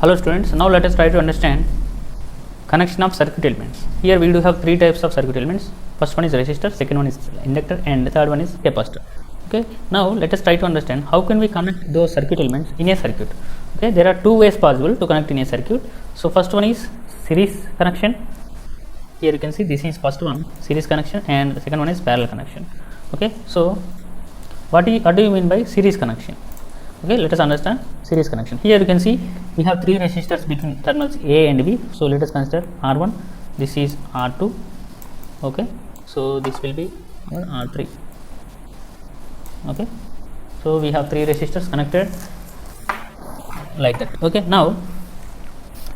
Hello students, now let us try to understand connection of circuit elements. Here we do have three types of circuit elements. First one is resistor, second one is inductor, and the third one is capacitor. Okay, now let us try to understand how can we connect those circuit elements in a circuit. Okay, there are two ways possible to connect in a circuit. So first one is series connection. Here you can see this is first one, series connection, and the second one is parallel connection. Okay, so what do you mean by series connection? Okay, let us understand series connection. Here you can see we have three resistors between terminals A and B. So let us consider R1, this is R2. Okay, so this will be R3. Okay, so we have three resistors connected like that. Okay, now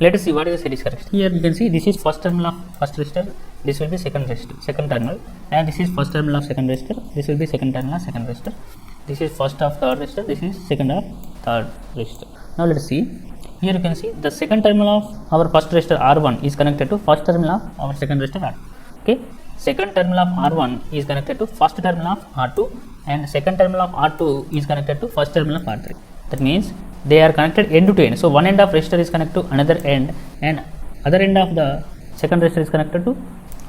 let us see what is the series connection. Here you can see this is first terminal of first resistor, this will be second resistor, second terminal, and this is first terminal of second resistor, this will be second terminal of second resistor. This is first of third resistor, this is second of third resistor. Now let us see. Here you can see the second terminal of our first resistor R1 is connected to first terminal of our second resistor R2. Okay, second terminal of R1 is connected to first terminal of R2, and second terminal of R2 is connected to first terminal of R3. That means they are connected end to end. So one end of resistor is connected to another end, and other end of the second resistor is connected to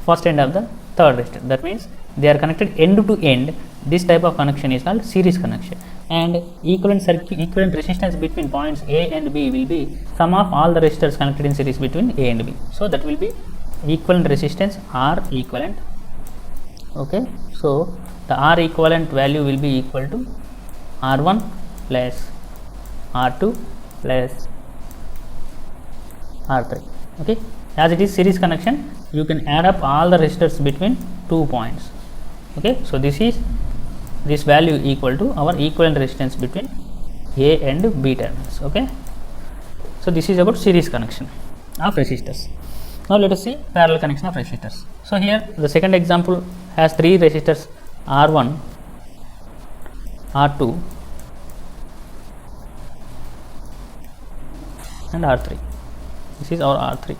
first end of the third resistor. That means they are connected end to end. This type of connection is called series connection, and equivalent resistance between points A and B will be sum of all the resistors connected in series between A and B. So that will be equivalent resistance R equivalent. Okay, so the R equivalent value will be equal to R1 plus R2 plus R3. Okay, as it is series connection, you can add up all the resistors between 2 points. Okay, so this value equal to our equivalent resistance between A and B terminals. Okay, so this is about series connection of resistors. Now let us see parallel connection of resistors. So here the second example has three resistors R1, R2 and R3. This is our R3.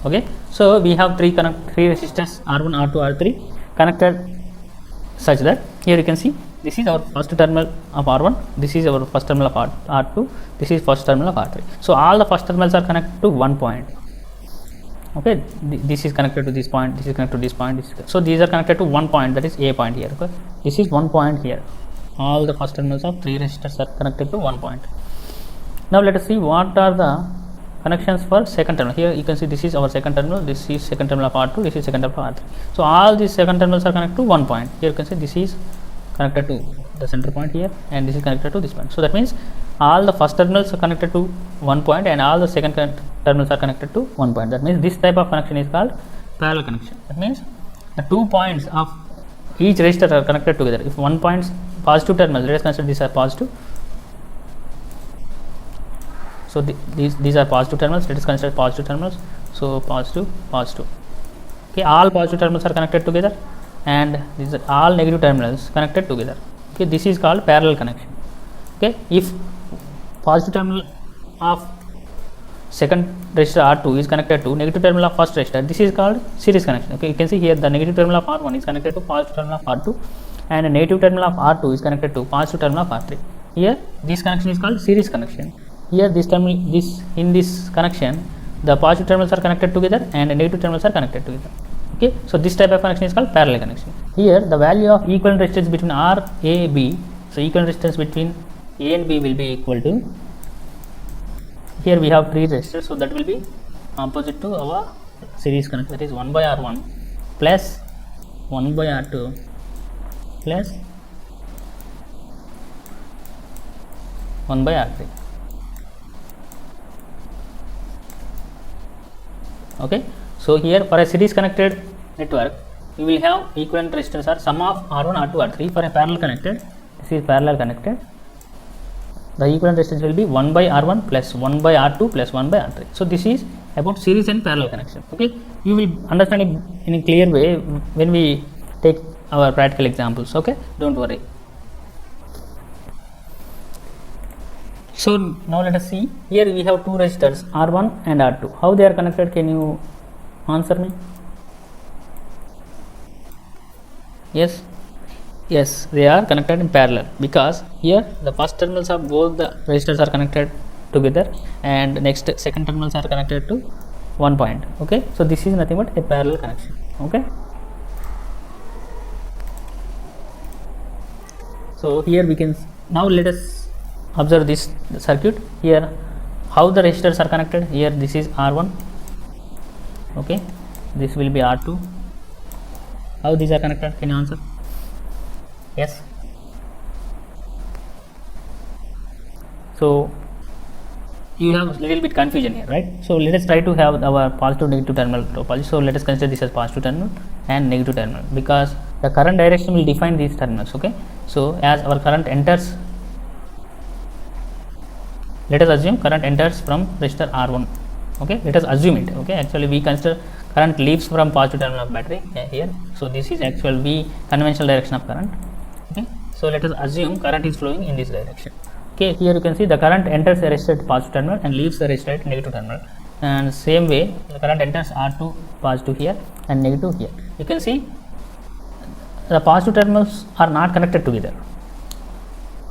Okay, so we have three resistors R1, R2, R3 connected such that here you can see this is our first terminal of R1, this is our first terminal of R2, this is first terminal of R3. So all the first terminals are connected to one point. Okay, this is connected to this point, this is connected to this point, so these are connected to one point, that is A point here. Okay, this is one point here. All the first terminals of three resistors are connected to one point. Now let us see what are the connections for second terminal. Here you can see this is our second terminal, this is second terminal of R2, this is second terminal of R3. So all these second terminals are connected to one point. Here you can see this is connected to the center point here, and this is connected to this point. So that means all the first terminals are connected to one point, and all the second terminals are connected to one point. That means this type of connection is called parallel connection. That means the 2 points of each resistor are connected together. If one point positive terminal, let us consider these are positive. So these are positive terminals. Let us consider positive terminals. So positive, positive. Okay, all positive terminals are connected together, and these are all negative terminals connected together. Okay, this is called parallel connection. Okay, if positive terminal of second resistor R2 is connected to negative terminal of first resistor, this is called series connection. Okay, you can see here the negative terminal of R1 is connected to positive terminal of R2, and a negative terminal of R2 is connected to positive terminal of R3. Here this connection is called series connection. Here in this connection, the positive terminals are connected together and the negative terminals are connected together. Okay, so this type of connection is called parallel connection. Here the value of equivalent resistance between R, A, B. So equivalent resistance between A and B will be equal to, here we have three resistors, so that will be opposite to our series connection, that is 1 by R1 plus 1 by R2 plus 1 by R3. Okay, so here for a series connected network, we will have equivalent resistors are sum of R1, R2, R3. For a parallel connected, this is parallel connected, the equivalent resistance will be 1 by R1 plus 1 by R2 plus 1 by R3. So this is about series and parallel connection. Okay, you will understand it in a clear way when we take our practical examples. Okay, don't worry. So now let us see. Here we have two resistors R1 and R2. How they are connected? Can you answer me? Yes. Yes, they are connected in parallel, because here the first terminals of both the resistors are connected together, and next second terminals are connected to one point. Okay, so this is nothing but a parallel connection. Okay, so here we can, now let us observe this circuit. Here how the resistors are connected. Here this is R1. Okay, this will be R2. How these are connected? Can you answer? Yes. So you have a little bit confusion here, right? So let us try to have our positive negative terminal topology. So let us consider this as positive terminal and negative terminal, because the current direction will define these terminals. Okay, so as our current enters, let us assume current enters from resistor R1. Okay, let us assume it. Okay, actually we consider current leaves from positive terminal of battery here. So this is actual V conventional direction of current. Okay, so let us assume current is flowing in this direction. Okay, here you can see the current enters the resistor at positive terminal and leaves the resistor at negative terminal, and same way the current enters R2 positive here and negative here. You can see the positive terminals are not connected together.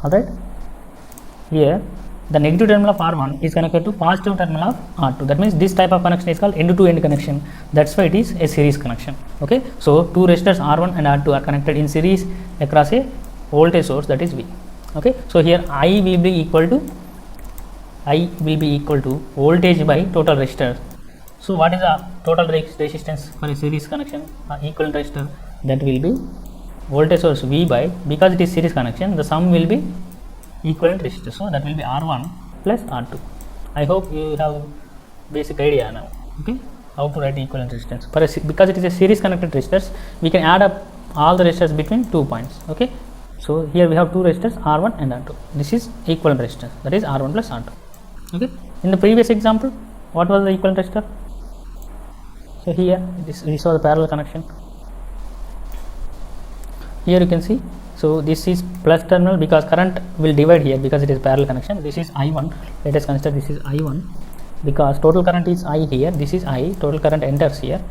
Alright, here the negative terminal of R1 is connected to positive terminal of R2. That means this type of connection is called end to end connection. That's why it is a series connection. Okay, so two resistors R1 and R2 are connected in series across a voltage source, that is V. Okay, so here I will be equal to voltage by total resistor. So what is the total resistance for a series connection? Equivalent resistor, that will be voltage source V by, because it is series connection, the sum will be equivalent resistor. So that will be R1 plus R2. I hope you have basic idea now. Okay, how to write equivalent resistance for because it is a series connected resistors, we can add up all the resistors between 2 points. Okay, so here we have two resistors R1 and R2. This is equivalent resistance, that is R1 plus R2. Okay, in the previous example, what was the equivalent resistor? So here we saw the parallel connection. Here you can see, so this is plus terminal because current will divide here because it is parallel connection. This is I1. Let us consider this is I1 because total current is I here. This is I. Total current enters here,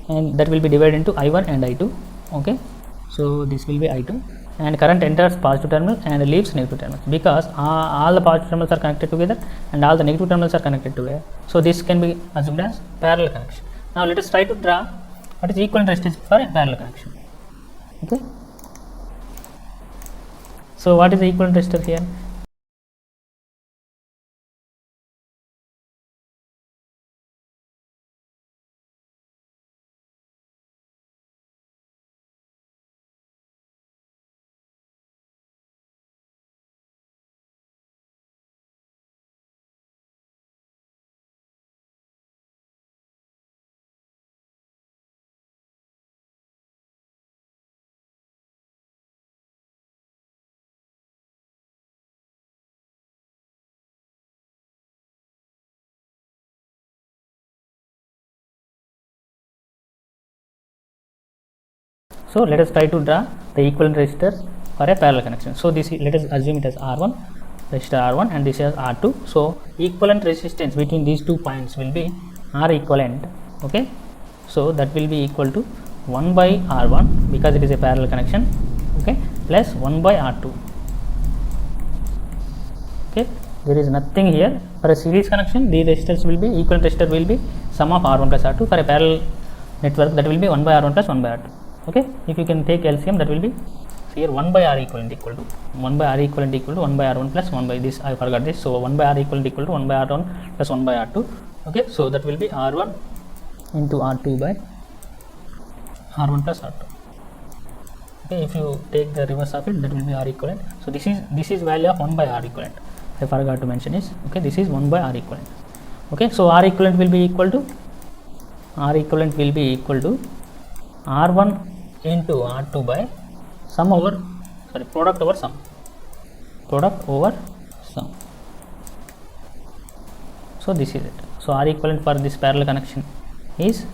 and that will be divided into I1 and I2. Okay, so this will be I2, and current enters positive terminal and leaves negative terminal because all the positive terminals are connected together and all the negative terminals are connected together. So this can be assumed as parallel connection. Now let us try to draw what is equivalent resistance for a parallel connection. Okay. So what is the equivalent resistor here? So let us try to draw the equivalent resistor for a parallel connection. So this is, let us assume it as R1, resistor R1, and this is R2. So equivalent resistance between these 2 points will be R equivalent. Okay, so that will be equal to 1 by R1 because it is a parallel connection. Okay, plus 1 by R2. Okay, there is nothing here. For a series connection, the resistors will be equivalent resistor will be sum of R1 plus R2. For a parallel network, that will be 1 by R1 plus 1 by R2. Okay, if you can take LCM, that will be, so here 1 by R equivalent equal to 1 by R equivalent equal to 1 by R1 plus 1 by this, I forgot this. So 1 by R equivalent equal to 1 by R1 plus 1 by R2. Okay, so that will be R1 into R2 by R1 plus R2. Okay, if you take the reverse of it, that will be R equivalent. So this is value of 1 by R equivalent. I forgot to mention is, okay, this is 1 by R equivalent. Okay, so R equivalent will be equal to R1 into R2 by sum over, sorry, product over sum. So this is it. So R equivalent for this parallel connection is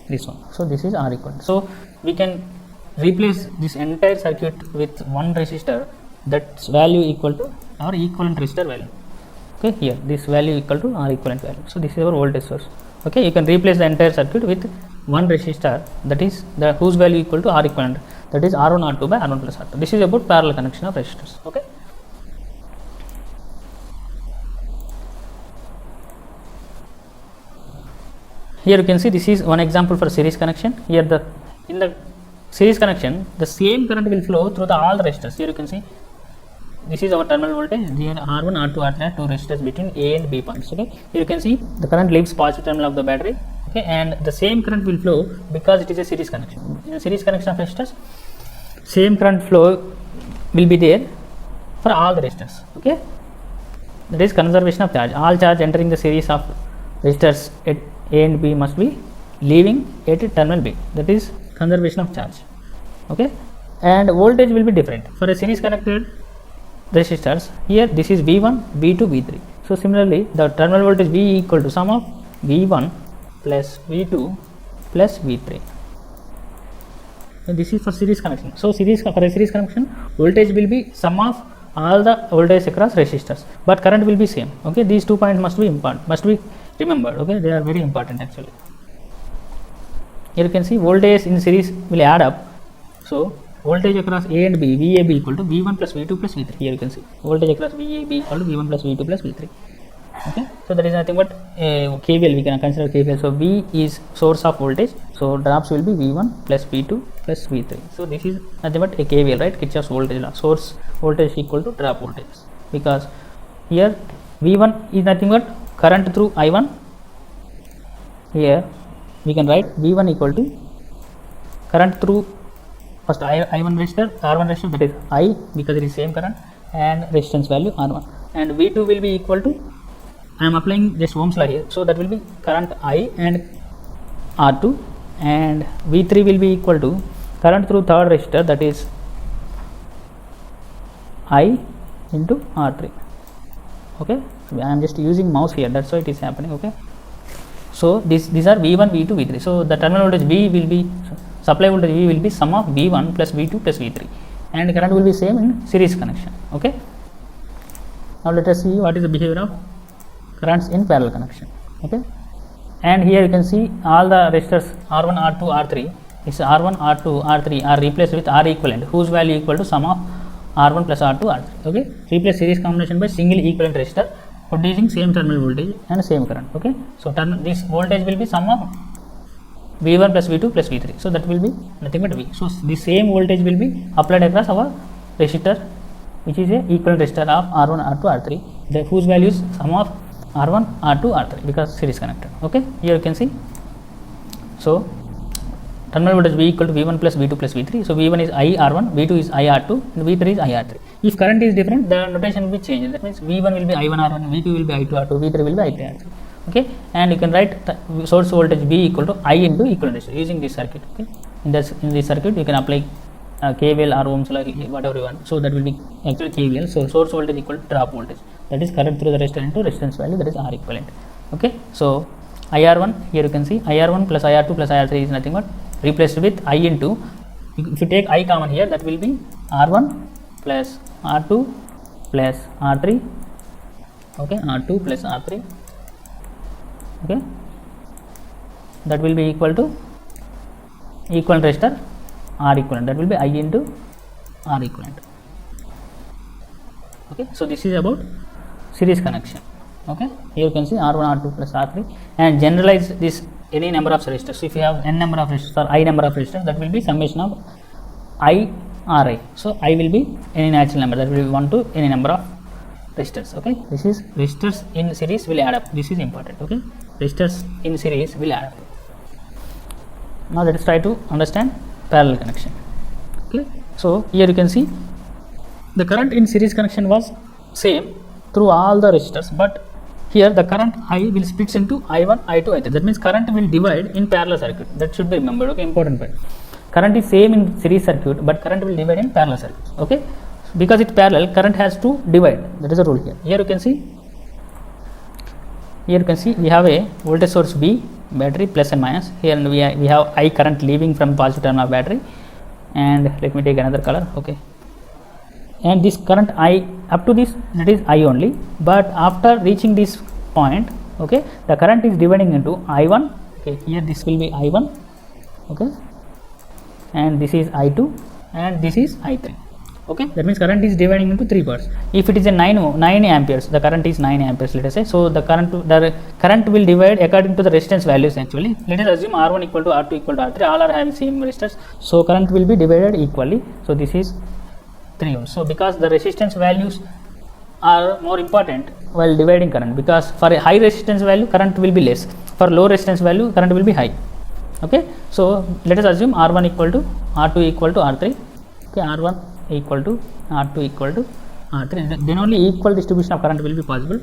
this one. So this is R equivalent. So we can replace this entire circuit with one resistor that's value equal to our equivalent resistor value. Okay, here this value equal to R equivalent value. So this is our voltage source. Okay, you can replace the entire circuit with one resistor, that is the whose value equal to R equivalent, that is R1 R2 by R1 plus R2. This is about parallel connection of resistors. Okay. Here you can see this is one example for series connection. Here in the series connection, the same current will flow through all the resistors. Here you can see this is our terminal voltage. Here R1, R2, R3 are two resistors between A and B points. Okay. Here you can see the current leaves positive terminal of the battery. Okay, and the same current will flow because it is a series connection. In a series connection of resistors, same current flow will be there for all the resistors. Okay, that is conservation of charge. All charge entering the series of resistors at A and B must be leaving at terminal B. That is conservation of charge. Okay, and voltage will be different for a series connected resistors. Here this is V1, V2, V3. So similarly, the terminal voltage V equal to sum of V1 plus V2 plus V3. And this is for series connection. So for a series connection, voltage will be sum of all the voltage across resistors, but current will be same. Okay, these 2 points must be remembered. Okay, they are very important actually. Here you can see voltage in series will add up. So voltage across A and B, VAB equal to V1 plus V2 plus V3. Here you can see voltage across VAB equal to V1 plus V2 plus V3. Okay, so that is nothing but KVL. We can consider KVL. So V is source of voltage, so drops will be V1 plus V2 plus V3. So this is nothing but a KVL, right? Kirchhoff's voltage law. Source voltage equal to drop voltage, because here V1 is nothing but current through I1. Here we can write V1 equal to current through first I1 resistor, R1 resistor, that is I, because it is same current, and resistance value R1, and V2 will be equal to, I am applying this Ohm's law here, so that will be current I and R2, and V3 will be equal to current through third resistor, that is I into R3. Okay, so I am just using mouse here, that's why it is happening. Okay, so these are V1, V2, V3. So the terminal voltage V will be, supply voltage V will be sum of V1 plus V2 plus V3, and current will be same in series connection. Okay, now let us see what is the behavior of currents in parallel connection. Okay, and here you can see all the resistors R1, R2, R3. This R1, R2, R3 are replaced with R equivalent, whose value equal to sum of R1 plus R2, R3. Okay, replace series combination by single equivalent resistor producing same terminal voltage and same current. Okay, so this voltage will be sum of V1 plus V2 plus V3. So that will be nothing but V. So the same voltage will be applied across our resistor, which is a equivalent resistor of R1, R2, R3, whose value is sum of R1, R2, R3, because series connected. Okay, here you can see. So terminal voltage V equal to V1 plus V2 plus V3. So V1 is I R1, V2 is I R2, and V3 is I R3. If current is different, the notation will be changed. That means V1 will be I1 R1, V2 will be I2 R2, V3 will be I3 R3. Okay, and you can write source voltage V equal to I into equivalent resistor using this circuit. Okay, in this circuit you can apply KVL or Ohm's law, whatever you want. So that will be actually KVL. So source voltage equal to drop voltage, that is current through the resistor into resistance value, that is R equivalent. Okay, so IR1, here you can see IR1 plus IR2 plus IR3 is nothing but replaced with I into, if you take I common here, that will be R1 plus R2 plus R3. Okay, R2 plus R3. Okay, that will be equal to equivalent resistor R equivalent, that will be I into R equivalent. Okay, so this is about series connection. Okay, here you can see R1, R2 plus R3, and generalize this any number of resistors. So if you have n number of resistors or I number of resistors, that will be summation of I Ri. So I will be any natural number, that will be 1 to any number of resistors. Okay, this is resistors in series will add up. This is important. Okay, resistors in series will add up. Now let us try to understand parallel connection. Okay, so here you can see the current in series connection was same through all the resistors, but here the current I will split into I1, I2, I3. That means current will divide in parallel circuit. That should be remembered. Okay, important point. Current is same in series circuit, but current will divide in parallel circuit. Okay, because it's parallel, current has to divide. That is the rule here. Here you can see. Here you can see we have a voltage source B, battery plus and minus. Here and we have I current leaving from positive terminal of battery, and let me take another color. Okay, and this current I up to this, that is I only, but after reaching this point, okay, the current is dividing into I1. Okay, here this will be I1 okay, and this is I2 and this is I3. Okay, that means current is dividing into 3 parts. If it is a 9 amperes, the current is 9 amperes, let us say. So the current will divide according to the resistance values. Actually, let us assume R1 equal to R2 equal to R3, all are having same resistors, so current will be divided equally. So this is 3 ohms. So because the resistance values are more important while dividing current, because for a high resistance value current will be less, for low resistance value current will be high. Okay, so let us assume R1 equal to R2 equal to R3. Okay, R1 equal to R2 equal to R3, then only equal distribution of current will be possible.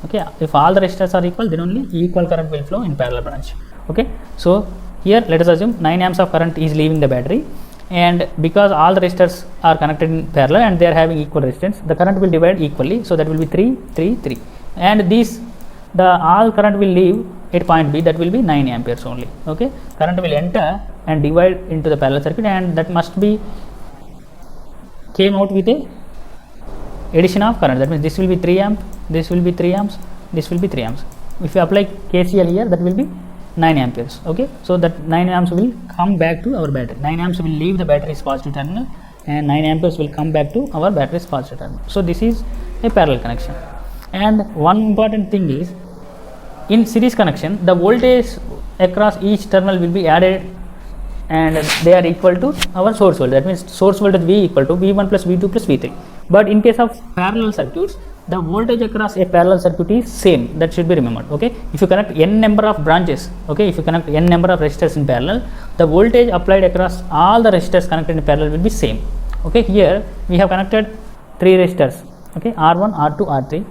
Okay, if all the resistors are equal, then only equal current will flow in parallel branch. Okay, so here let us assume 9 amps of current is leaving the battery, and because all the resistors are connected in parallel and they are having equal resistance, the current will divide equally. So that will be 3, 3, 3, and the all current will leave at point B, that will be 9 amperes only. Okay, current will enter and divide into the parallel circuit, and that must be came out with a addition of current. That means this will be 3 amp, this will be 3 amps, this will be 3 amps. If you apply KCL here, that will be 9 amperes. Okay, so that 9 amps will come back to our battery. 9 amps will leave the battery's positive terminal, and 9 amperes will come back to our battery's positive terminal. So this is a parallel connection. And one important thing is, in series connection, the voltage across each terminal will be added, and they are equal to our source voltage. That means source voltage V equal to V1 plus V2 plus V3. But in case of parallel circuits, the voltage across a parallel circuit is same. That should be remembered. Okay, if you connect n number of branches, okay, if you connect n number of resistors in parallel, the voltage applied across all the resistors connected in parallel will be same. Okay, here we have connected 3 resistors. Okay, R1, R2, R3.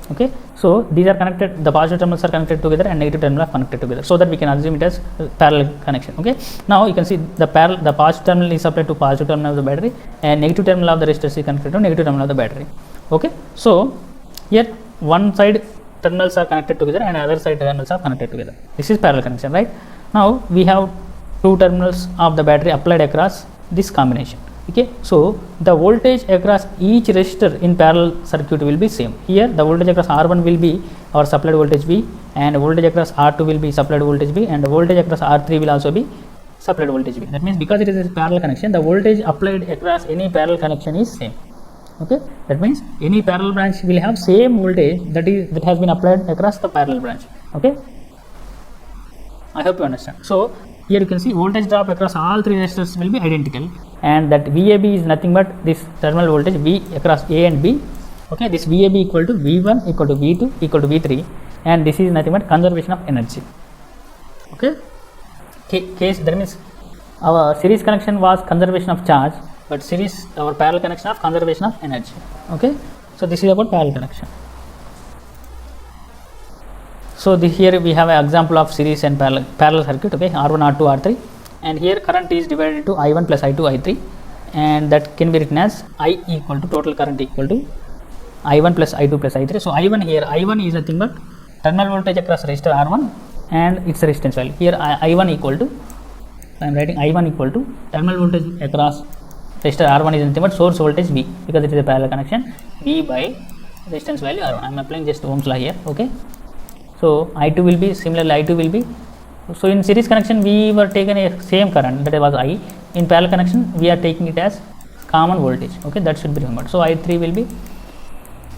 Okay, so these are connected, the positive terminals are connected together and negative terminals are connected together, so that we can assume it as parallel connection. Okay, now you can see the positive terminal is supplied to positive terminal of the battery, and negative terminal of the resistor is connected to negative terminal of the battery. Okay, so here one side terminals are connected together and other side terminals are connected together. This is parallel connection, right? Now we have 2 terminals of the battery applied across this combination. Okay, so the voltage across each resistor in parallel circuit will be same. Here the voltage across R1 will be our supplied voltage V, and voltage across R2 will be supplied voltage V, and voltage across R3 will also be supplied voltage V. That means because it is a parallel connection, the voltage applied across any parallel connection is same. Okay, that means any parallel branch will have same voltage that has been applied across the parallel branch. Okay, I hope you understand. So here you can see voltage drop across all 3 resistors will be identical, and that VAB is nothing but this terminal voltage V across A and B. Okay, this VAB equal to V1 equal to V2 equal to V3, and this is nothing but conservation of energy. Okay, case that means our series connection was conservation of charge, but our parallel connection of conservation of energy. Okay, so this is about parallel connection. So here we have an example of series and parallel circuit. Okay, R1, R2, R3, and here current is divided into I1 plus I2, I3, and that can be written as I equal to total current equal to I1 plus I2 plus I3. So I1 is nothing but terminal voltage across resistor R1 and its resistance value. Here I1 equal to, I am writing I1 equal to terminal voltage across resistor R1 is nothing but source voltage V, because it is a parallel connection, V by resistance value R1. I am applying just Ohm's law here. Okay, so I2 will be similarly, I2 will be, so in series connection we were taken a same current, that was I. In parallel connection we are taking it as common voltage. Okay, that should be remembered. So I3 will be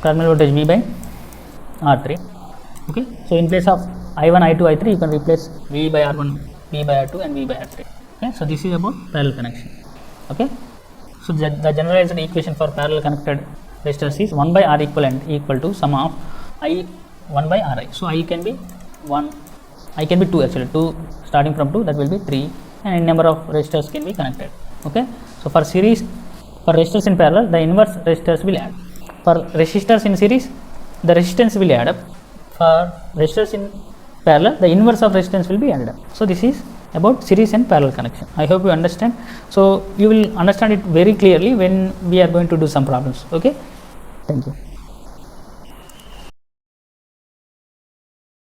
terminal voltage V by R3. Okay, so in place of I1, I2, I3 you can replace V by R1, V by R2 and V by R3. Okay, so this is about parallel connection. Okay, so the generalized equation for parallel connected resistors is 1 by R equivalent equal to sum of I 1 by Ri. So I can be 1, I can be 2 actually, 2 starting from 2, that will be 3, and number of resistors can be connected. Okay, so for series, for resistors in parallel, the inverse resistors will add. For resistors in series, the resistance will add up. For resistors in parallel, the inverse of resistance will be added up. So this is about series and parallel connection. I hope you understand. So you will understand it very clearly when we are going to do some problems. Okay, thank you.